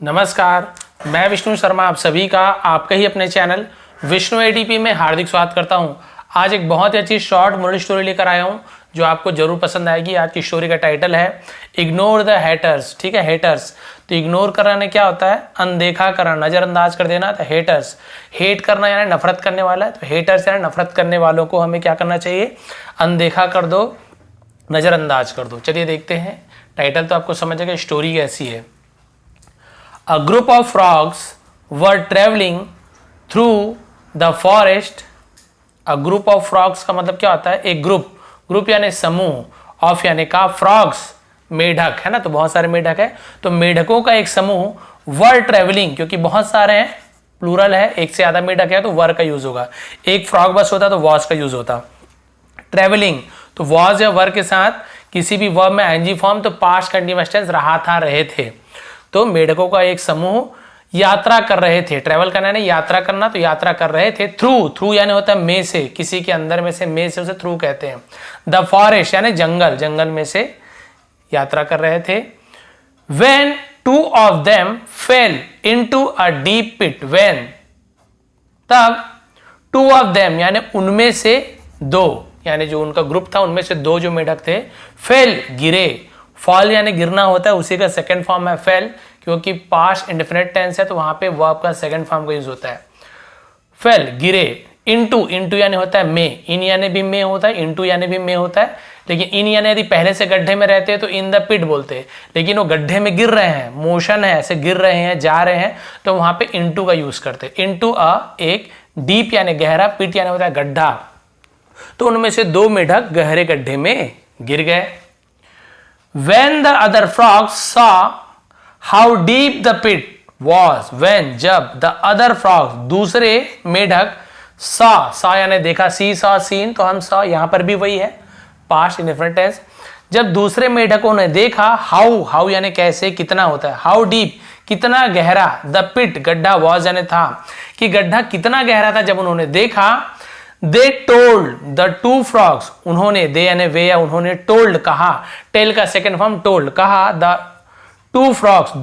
नमस्कार, मैं विष्णु शर्मा आप सभी का आपके ही अपने चैनल विष्णु एडीपी में हार्दिक स्वागत करता हूं। आज एक बहुत ही अच्छी शॉर्ट मोरल स्टोरी लेकर आया हूं जो आपको जरूर पसंद आएगी। आज की स्टोरी का टाइटल है इग्नोर द हेटर्स। ठीक है, हेटर्स तो इग्नोर करना क्या होता है? अनदेखा करना, नजरअंदाज कर देना। तो हेटर्स, हेट करना यानी नफरत करने वाला है। तो हेटर्स यानी नफरत करने वालों को हमें क्या करना चाहिए? अनदेखा कर दो, नजरअंदाज कर दो। चलिए देखते हैं, टाइटल तो आपको समझ आएगा स्टोरी कैसी है। A group of frogs were traveling through the forest. A group of frogs का मतलब क्या होता है? एक ग्रुप यानी समूह, ऑफ यानी का, फ्रॉग्स मेढक है ना, तो बहुत सारे मेढक है। तो मेढकों का एक समूह वर ट्रेवलिंग, क्योंकि बहुत सारे हैं, प्लूरल है, एक से ज्यादा मेढक है तो वर का यूज होगा। एक फ्रॉग बस होता तो वॉज का यूज होता। ट्रेवलिंग तो वॉज या वर के साथ किसी भी वर्ब में आईएनजी फॉर्म, तो पास्ट कंटीन्यूअस टेंस रहा था, रहे थे। तो मेढकों का एक समूह यात्रा कर रहे थे। ट्रेवल करना यानी यात्रा करना, तो यात्रा कर रहे थे। थ्रू यानी होता है में से, किसी के अंदर में से, में से उसे थ्रू कहते हैं। द फॉरेस्ट यानी जंगल में से यात्रा कर रहे थे। When two of them fell into a deep pit, when तब two of them यानी उनमें से दो, यानी जो उनका ग्रुप था उनमें से दो जो मेढक थे, फेल गिरे। फॉल यानी गिरना होता है, उसी का सेकंड फॉर्म है फेल, क्योंकि पास्ट इंडेफिनिट टेंस है तो वहां पे वर्ब का सेकंड फॉर्म का यूज होता है। फेल गिरे। इनटू यानी होता है में, इन यानी भी में होता है, इनटू यानी भी में होता है। लेकिन इन यानी यदि पहले से गड्ढे में रहते हैं तो इन द पिट बोलते हैं, लेकिन वो गड्ढे में गिर रहे हैं, मोशन है, ऐसे गिर रहे हैं, जा रहे हैं, तो वहां पे इनटू का यूज करते हैं। इनटू एक, डीप यानी गहरा, पिट यानी होता है गड्ढा। तो उनमें से दो मेढक गहरे गड्ढे में गिर गए। When the other frogs saw how deep the pit was, when जब the other frogs दूसरे मेढक saw यानी देखा, see saw seen, तो हम saw यहां पर भी वही है, past indefinite tense। जब दूसरे मेढकों ने देखा, how यानी कैसे, कितना होता है, how deep कितना गहरा, the pit गड्ढा, was यानी था, कि गड्ढा कितना गहरा था। जब उन्होंने देखा, They told the two frogs, उन्होंने, they यानी वे या उन्होंने, told कहा, टेल का सेकंड फॉर्म टोल्ड, कहा, the two frogs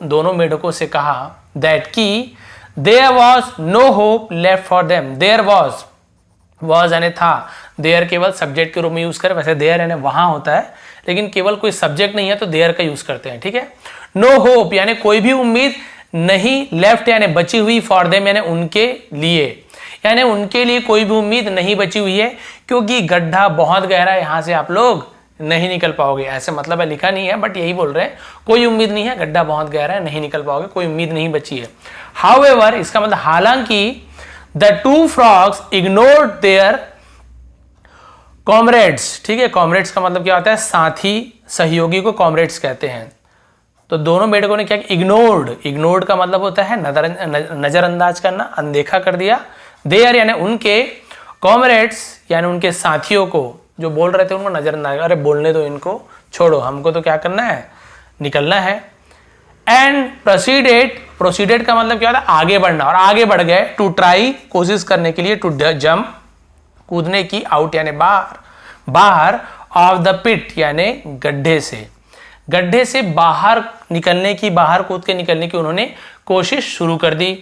दोनों मेढकों से कहा, that कि there was no hope left for them, there was यानी था, there केवल सब्जेक्ट के रूप में यूज करें, वैसे there यानी वहां होता है, लेकिन केवल कोई सब्जेक्ट नहीं है तो there का यूज करते हैं। ठीक है, no hope यानी कोई भी उम्मीद नहीं, left यानी बची हुई, for them यानी उनके लिए, यानी उनके लिए कोई भी उम्मीद नहीं बची हुई है, क्योंकि गड्ढा बहुत गहरा है, यहां से आप लोग नहीं निकल पाओगे। ऐसे मतलब है, लिखा नहीं है, बट यही बोल रहे हैं, कोई उम्मीद नहीं है, गड्ढा बहुत गहरा है, नहीं निकल पाओगे, कोई उम्मीद नहीं बची है। हाउएवर इसका मतलब हालांकि, the two frogs ignored their comrades. ठीक है, कॉमरेड्स का मतलब क्या होता है? साथी, सहयोगी को कॉमरेड्स कहते हैं। तो दोनों मेढकों ने क्या, इग्नोर्ड का मतलब होता है नजरअंदाज करना, अनदेखा कर दिया। देयर यानी उनके, कॉमरेड्स यानी उनके साथियों को, जो बोल रहे थे उनको नजरअंदाज, अरे बोलने दो इनको, छोड़ो, हमको तो क्या करना है, निकलना है। एंड प्रोसीडेड का मतलब क्या होता है? आगे बढ़ना, और आगे बढ़ गए। टू ट्राई कोशिश करने के लिए, टू जंप कूदने की, आउट यानी बाहर, ऑफ द पिट यानी गड्ढे से बाहर निकलने की, बाहर कूद के निकलने की उन्होंने कोशिश शुरू कर दी।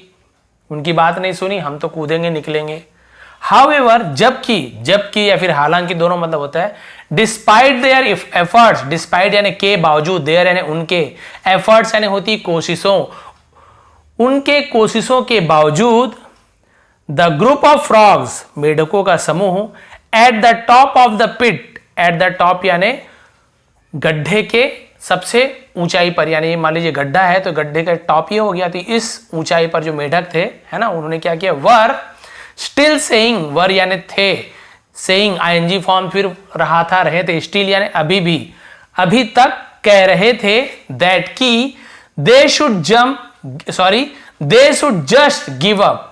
उनकी बात नहीं सुनी, हम तो कूदेंगे, निकलेंगे। हाउएवर जबकि या फिर हालांकि, दोनों मतलब होता है। डिस्पाइट देयर एफर्ट्स, डिस्पाइट यानी के बावजूद, देयर यानी उनके, एफर्ट्स यानी होती कोशिशों, उनके कोशिशों के बावजूद, द ग्रुप ऑफ फ्रॉग्स मेढकों का समूह, at the top of the pit, at the top यानी गड्ढे के सबसे ऊंचाई पर, यानी मान लीजिए गड्ढा है तो गड्ढे का टॉप ये हो गया, तो इस ऊंचाई पर जो मेढक थे, है ना, उन्होंने क्या किया, वर स्टिल सेइंग, वर यानी थे, सेइंग आईएनजी फॉर्म फिर रहा था, रहे थे, स्टिल यानी अभी तक कह रहे थे, दैट की they should just give up.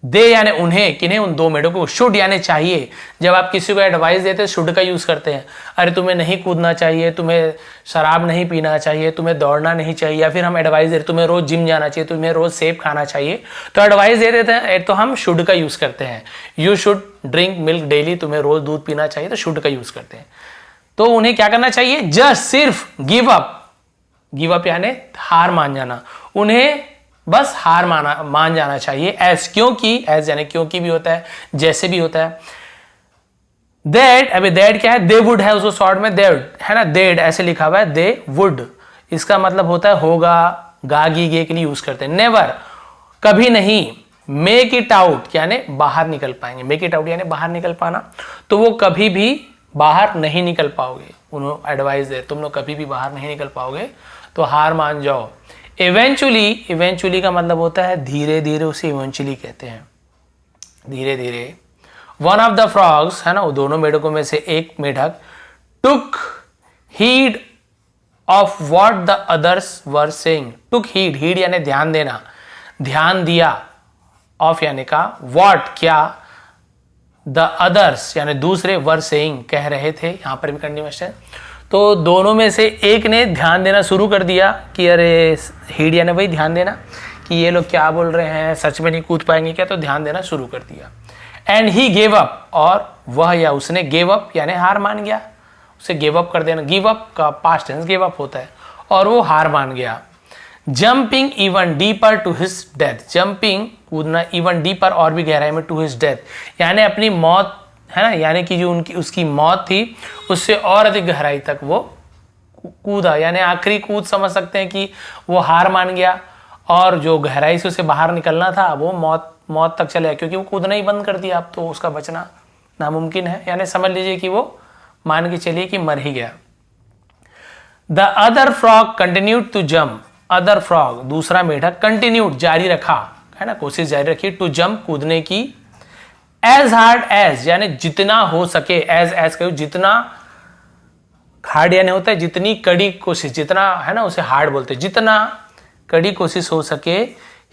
They यानी उन्हें, किन्हें, उन दो मेढकों को। शुड यानी चाहिए, जब आप किसी को एडवाइस देते हैं शुड का यूज करते हैं, अरे तुम्हें नहीं कूदना चाहिए, तुम्हें शराब नहीं पीना चाहिए, तुम्हें दौड़ना नहीं चाहिए, या फिर हम एडवाइस दे, तुम्हें रोज जिम जाना चाहिए, तुम्हें रोज सेब खाना चाहिए, तो एडवाइस दे देते हैं तो हम शुड का यूज करते हैं। You should drink milk daily, तुम्हें रोज दूध पीना चाहिए, तो शुड का यूज करते हैं। तो उन्हें क्या करना चाहिए? जस्ट सिर्फ गिव अप, गिव अप यानी हार मान जाना, उन्हें बस हार मान जाना चाहिए। एज क्योंकि, एज यानी क्योंकि भी होता है, जैसे भी होता है। दैट, अभी दैट क्या है, दे वुड है, उसको शॉर्ट में दैट है ना, देड ऐसे लिखा हुआ है, दे वुड, इसका मतलब होता है होगा, गागी गे के लिए यूज करते हैं। नेवर, कभी नहीं। मेक इट आउट यानी बाहर निकल पाएंगे, मेक इट आउट यानी बाहर निकल पाना, तो वो कभी भी बाहर नहीं निकल पाओगे। उन्होंने एडवाइस दे, तुम लोग कभी भी बाहर नहीं निकल पाओगे, तो हार मान जाओ। इवेंचुअली, इवेंचुअली का मतलब होता है धीरे धीरे, उसे इवेंचुअली कहते हैं, धीरे धीरे। वन ऑफ द फ्रॉग्स है ना, वो दोनों मेढकों में से एक मेढक took heed of what the others were saying. Took heed, heed यानी ध्यान देना, ध्यान दिया, ऑफ यानी का, व्हाट क्या, द अदर्स यानी दूसरे, वर सेइंग कह रहे थे, यहां पर भी कंटिन्यूएशन है। तो दोनों में से एक ने ध्यान देना शुरू कर दिया कि अरे, हीड यानी वही ध्यान देना कि ये लोग क्या बोल रहे हैं, सच में नहीं कूद पाएंगे क्या, तो ध्यान देना शुरू कर दिया। एंड ही गेव अप, और वह या उसने, गेव अप यानी हार मान गया, उसे गिव अप कर देना, गिव अप का पास्ट टेंस गिव अप होता है, और वो हार मान गया। Jumping even deeper to his death, jumping कूदना, इवन डीपर और भी गहराई में, टू हिज डेथ यानी अपनी मौत है ना, यानी कि जो उनकी उसकी मौत थी उससे और अधिक गहराई तक वो कूदा, यानी आखिरी कूद समझ सकते हैं कि वो हार मान गया, और जो गहराई से उसे बाहर निकलना था वो मौत तक चले, क्योंकि वो कूदना ही बंद कर दिया, अब तो उसका बचना नामुमकिन है, यानी समझ लीजिए कि वो मान के चलिए कि मर ही गया। The other frog continued to jump, other frog दूसरा मेढक कंटिन्यूड जारी रखा है ना, कोशिश जारी रखी, टू जंप कूदने की, एज हार्ड एज यानी जितना हो सके, एज कहो जितना, हार्ड यानी होता है जितनी कड़ी कोशिश, जितना है ना उसे हार्ड बोलते, जितना कड़ी कोशिश हो सके,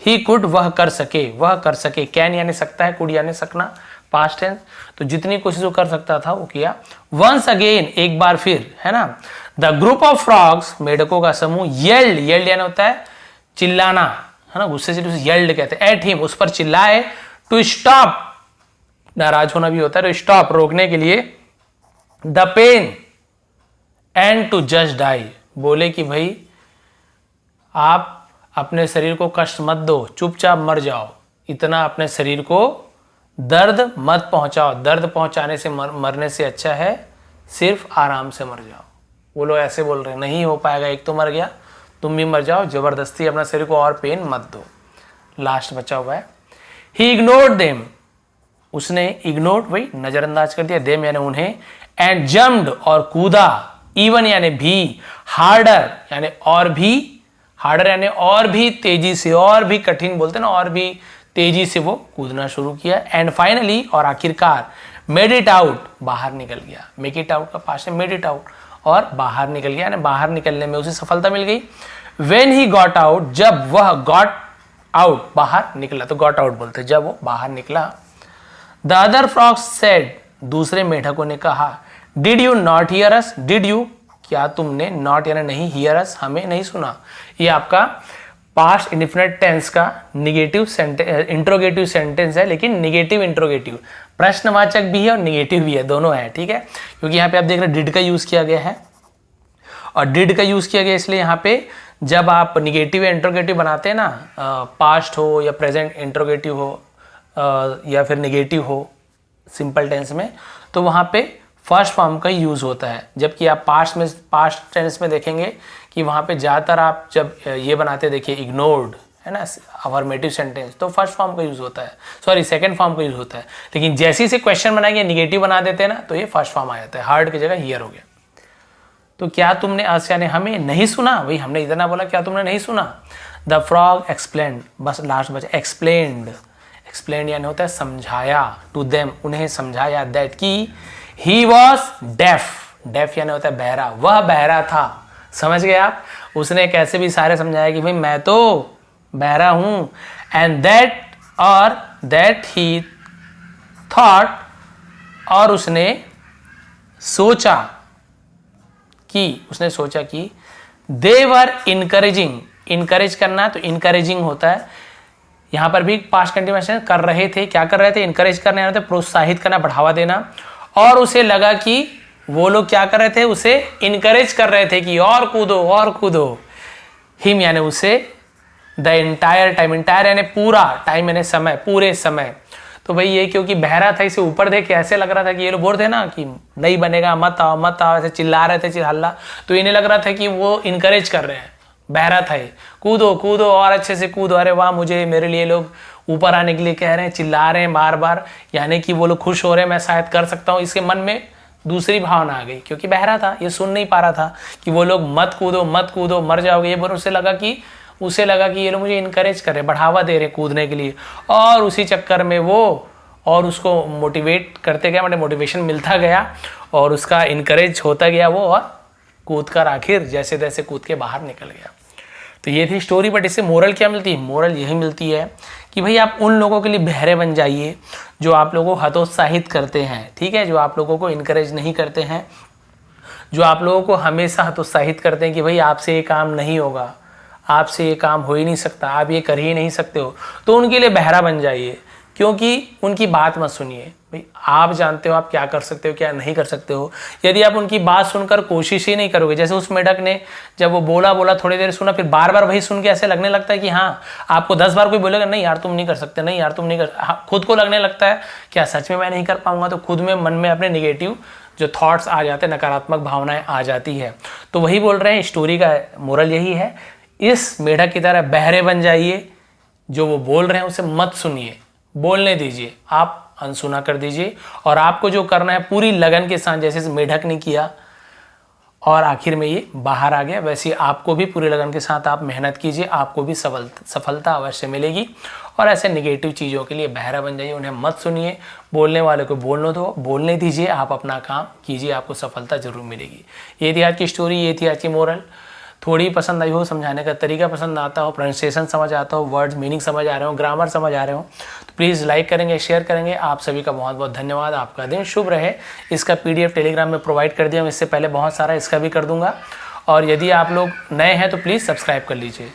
ही कुड वह कर सके, वह कर सके, कैन यानी सकता है, कुड यानी सकना, पास्ट टेंस, तो जितनी कोशिश वो कर सकता था वो किया। वंस अगेन एक बार फिर है ना, द ग्रुप ऑफ फ्रॉग्स मेढकों का समूह, येल्ड, येल्ड यानी होता है चिल्लाना है ना, गुस्से से येल्ड कहते हैं, एट हिम उस पर चिल्लाए, टू स्टॉप नाराज होना भी होता है, तो स्टॉप रोकने के लिए, the pain and to just die, बोले कि भाई आप अपने शरीर को कष्ट मत दो, चुपचाप मर जाओ, इतना अपने शरीर को दर्द मत पहुंचाओ, दर्द पहुंचाने से मरने से अच्छा है सिर्फ आराम से मर जाओ। वो लोग ऐसे बोल रहे हैं, नहीं हो पाएगा, एक तो मर गया, तुम भी मर जाओ, जबरदस्ती अपना शरीर को और पेन मत दो। लास्ट बचा हुआ है, ही इग्नोर्ड देम, उसने इग्नोर्ड वही नजरअंदाज कर दिया, देम यानी उन्हें, एंड जम्प्ड और कूदा, इवन यानी भी, हार्डर यानी और भी, हार्डर यानी और भी तेजी से, और भी कठिन बोलते हैं ना, और भी तेजी से वो कूदना शुरू किया, एंड फाइनली और आखिरकार, मेड इट आउट बाहर निकल गया, मेक इट आउट का पास्ट है मेड इट आउट, और बाहर निकल गया, यानी बाहर निकलने में उसे सफलता मिल गई। व्हेन ही गॉट आउट, जब वह गॉट आउट बाहर निकला, तो गॉट आउट बोलते जब वो बाहर निकला। द अदर फ्रॉग्स सेड, दूसरे मेढकों ने कहा, did you not here us, did you क्या तुमने, नॉट यानी नहीं, हियर अस हमें नहीं सुना, ये आपका पास्ट इंडेफिनिट टेंस का निगेटिव इंट्रोगेटिव सेंटेंस है, लेकिन निगेटिव इंट्रोगेटिव, प्रश्नवाचक भी है और निगेटिव भी है, दोनों है, ठीक है, क्योंकि यहाँ पे आप देख रहे हैं डिड का यूज किया गया है, और डिड का यूज किया गया इसलिए यहाँ पे जब आप निगेटिव या इंट्रोगेटिव बनाते हैं ना, पास्ट हो या प्रेजेंट इंट्रोगेटिव हो या फिर निगेटिव हो सिंपल टेंस में, तो वहाँ पे फर्स्ट फॉर्म का यूज होता है, जबकि आप पास्ट टेंस में देखेंगे कि वहाँ पे ज़्यादातर आप जब ये बनाते देखिए इग्नोर्ड है ना, अफर्मेटिव सेंटेंस, तो फर्स्ट फॉर्म का यूज होता है, सॉरी सेकंड फॉर्म का यूज होता है, लेकिन जैसे से क्वेश्चन बनाएंगे निगेटिव बना देते हैं ना, तो ये फर्स्ट फॉर्म आ जाता है, हार्ड की जगह हियर हो गया। तो क्या तुमने आसिया ने हमें नहीं सुना, वही हमने इतना बोला, क्या तुमने नहीं सुना। द फ्रॉग एक्सप्लेन्ड, बस लास्ट बचा एक्सप्लेन्ड, एक्सप्लेन यानी होता है समझाया, टू देम उन्हें समझाया, दैट की ही वॉज डेफ, डेफ यानी होता है बहरा, वह बहरा था, समझ गए आप, उसने कैसे भी सारे समझाया कि भाई मैं तो बहरा हूं, एंड दैट और दैट ही थॉट, और उसने सोचा कि, उसने सोचा कि दे वर इनकरेजिंग, इनकरेज करना तो इनकरेजिंग होता है, यहां पर भी पास्ट कंटिन्यूएशन कर रहे थे, क्या कर रहे थे, इनकरेज करने यानी प्रोत्साहित करना, बढ़ावा देना, और उसे लगा कि वो लोग क्या कर रहे थे, उसे इनकरेज कर रहे थे कि और कूदो और कूदो, हिम यानी उसे, द एंटायर टाइम, एंटायर यानी पूरा, टाइम यानी समय, पूरे समय। तो भाई ये क्योंकि बहरा था, इसे ऊपर देख के ऐसे लग रहा था कि ये लोग बोल थे ना कि नहीं बनेगा, मत आओ मत आओ, ऐसे चिल्ला रहे थे हल्ला, तो इन्हें लग रहा था कि वो इनकरेज कर रहे हैं। बहरा था ये, कूदो कूदो और अच्छे से कूदो, अरे वाह मुझे, मेरे लिए लोग ऊपर आने के लिए कह रहे हैं, चिल्ला रहे हैं बार बार, यानी कि वो लोग खुश हो रहे हैं, मैं शायद कर सकता हूँ। इसके मन में दूसरी भावना आ गई, क्योंकि बहरा था, ये सुन नहीं पा रहा था कि वो लोग मत कूदो मर जाओगे, ये बोल, उसे लगा कि ये लोग मुझे इनकरेज कर रहे, बढ़ावा दे रहे कूदने के लिए, और उसी चक्कर में वो और उसको मोटिवेट करते गया, मतलब मोटिवेशन मिलता गया और उसका इनकरेज होता गया वो, और कूद कर आखिर जैसे तैसे कूद के बाहर निकल गया। तो ये थी स्टोरी। बट इससे मोरल क्या मिलती है? मोरल यही मिलती है कि भाई आप उन लोगों के लिए बहरे बन जाइए जो आप लोगों को हतोत्साहित करते हैं, ठीक है, जो आप लोगों को इनकरेज नहीं करते हैं, जो आप लोगों को हमेशा हतोत्साहित करते हैं कि भाई आपसे ये काम नहीं होगा, आपसे ये काम हो ही नहीं सकता, आप ये कर ही नहीं सकते हो, तो उनके लिए बहरा बन जाइए, क्योंकि उनकी बात मत सुनिए। भाई आप जानते हो आप क्या कर सकते हो क्या नहीं कर सकते हो। यदि आप उनकी बात सुनकर कोशिश ही नहीं करोगे, जैसे उस मेढक ने जब वो बोला थोड़ी देर सुना, फिर बार बार वही सुन के ऐसे लगने लगता है कि हाँ, आपको 10 बार कोई बोलेगा नहीं यार तुम नहीं कर सकते, नहीं यार तुम नहीं कर, हाँ, खुद को लगने लगता है क्या सच में मैं नहीं कर पाऊंगा, तो खुद में मन में अपने निगेटिव जो थॉट्स आ जाते हैं, नकारात्मक भावनाएं आ जाती है। तो वही बोल रहे हैं, स्टोरी का मोरल यही है, इस मेढक की तरह बहरे बन जाइए, जो वो बोल रहे हैं उसे मत सुनिए, बोलने दीजिए, आप अनसुना कर दीजिए, और आपको जो करना है पूरी लगन के साथ, जैसे मेढक ने किया और आखिर में ये बाहर आ गया, वैसे आपको भी पूरी लगन के साथ आप मेहनत कीजिए, आपको भी सफलता अवश्य मिलेगी। और ऐसे निगेटिव चीज़ों के लिए बहरा बन जाइए, उन्हें मत सुनिए, बोलने वाले को बोलने दीजिए, आप अपना काम कीजिए, आपको सफलता जरूर मिलेगी। ये थी आज की स्टोरी, ये थी आज की मोरल। थोड़ी पसंद आई हो, समझाने का तरीका पसंद आता हो, प्रोनाउंसिएशन समझ आता हो, वर्ड्स मीनिंग समझ आ रहे हो, ग्रामर समझ आ रहे हो, तो प्लीज़ लाइक करेंगे, शेयर करेंगे। आप सभी का बहुत बहुत धन्यवाद, आपका दिन शुभ रहे। इसका PDF टेलीग्राम में प्रोवाइड कर दिया हूँ, इससे पहले बहुत सारा, इसका भी कर दूंगा। और यदि आप लोग नए हैं तो प्लीज़ सब्सक्राइब कर लीजिए।